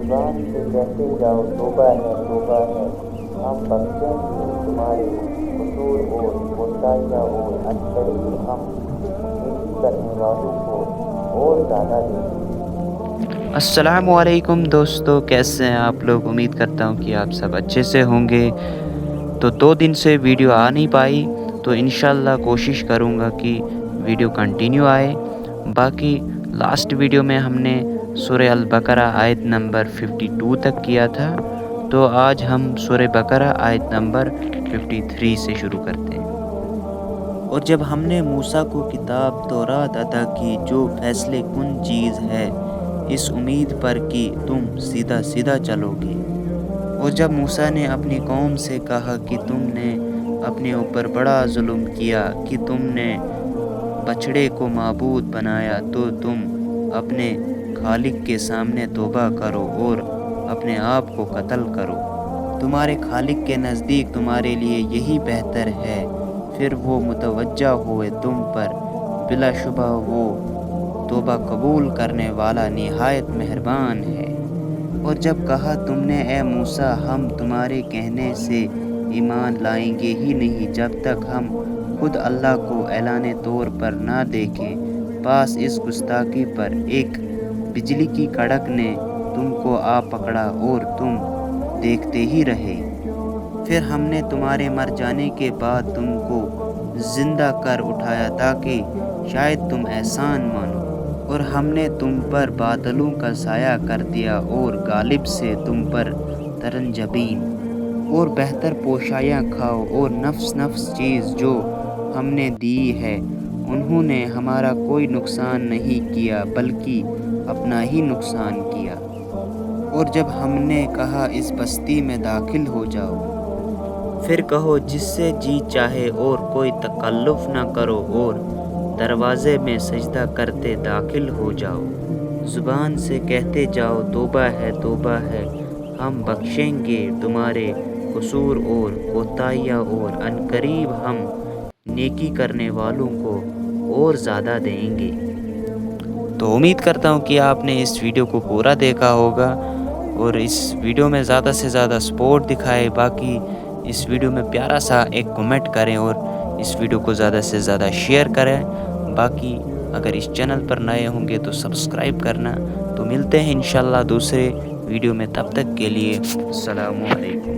जुबान से कहते जाओ तौबा है, हम बख्शेंगे तुम्हारे कसूर और कोताहियाँ और अनकरीब हम नेकी करने वालों को और ज़्यादा देंगे। अस्सलामु अलैकुम दोस्तों, कैसे हैं आप लोग। उम्मीद करता हूँ कि आप सब अच्छे से होंगे। तो 2 दिन से वीडियो आ नहीं पाई, तो इंशाल्लाह कोशिश करूँगा कि वीडियो कंटिन्यू आए। बाकी लास्ट वीडियो में हमने सूरह अल बकरा आयत नंबर 52 तक किया था, तो आज हम सूरह बकरा आयत नंबर 53 से शुरू करते हैं। और जब हमने मूसा को किताब तौरात अता की जो फैसले कुन चीज़ है, इस उम्मीद पर कि तुम सीधा सीधा चलोगे। और जब मूसा ने अपनी कौम से कहा कि तुमने अपने ऊपर बड़ा जुल्म किया कि तुमने बछड़े को माबूद बनाया, तो तुम अपने खालिक के सामने तौबा करो और अपने आप को कत्ल करो। तुम्हारे खालिक के नज़दीक तुम्हारे लिए यही बेहतर है, फिर वो मुतवज्जा हुए तुम पर, बिलाशुबा वो तौबा कबूल करने वाला निहायत मेहरबान है। और जब कहा तुमने ए मूसा, हम तुम्हारे कहने से ईमान लाएंगे ही नहीं जब तक हम खुद अल्लाह को ऐलाने तौर पर ना देखें। पास इस गुस्ताखी पर एक बिजली की कड़क ने तुमको आ पकड़ा और तुम देखते ही रहे। फिर हमने तुम्हारे मर जाने के बाद तुमको जिंदा कर उठाया ताकि शायद तुम एहसान मानो। और हमने तुम पर बादलों का साया कर दिया और गालिब से तुम पर तरंजबीन और बेहतर पोशायाँ खाओ। और नफ्स नफ्स चीज़ जो हमने दी है उन्होंने हमारा कोई नुकसान नहीं किया बल्कि अपना ही नुकसान किया। और जब हमने कहा इस बस्ती में दाखिल हो जाओ, फिर कहो जिससे जी चाहे और कोई तकल्लुफ़ ना करो और दरवाज़े में सजदा करते दाखिल हो जाओ। ज़ुबान से कहते जाओ तौबा है, हम बख्शेंगे तुम्हारे कसूर और कोताहियाँ और अनकरीब हम नेकी करने वालों को और ज़्यादा देंगे। तो उम्मीद करता हूँ कि आपने इस वीडियो को पूरा देखा होगा और इस वीडियो में ज़्यादा से ज़्यादा सपोर्ट दिखाए। बाकी इस वीडियो में प्यारा सा एक कमेंट करें और इस वीडियो को ज़्यादा से ज़्यादा शेयर करें। बाकी अगर इस चैनल पर नए होंगे तो सब्सक्राइब करना। तो मिलते हैं इंशाल्लाह दूसरे वीडियो में, तब तक के लिए अस्सलामु अलैकुम।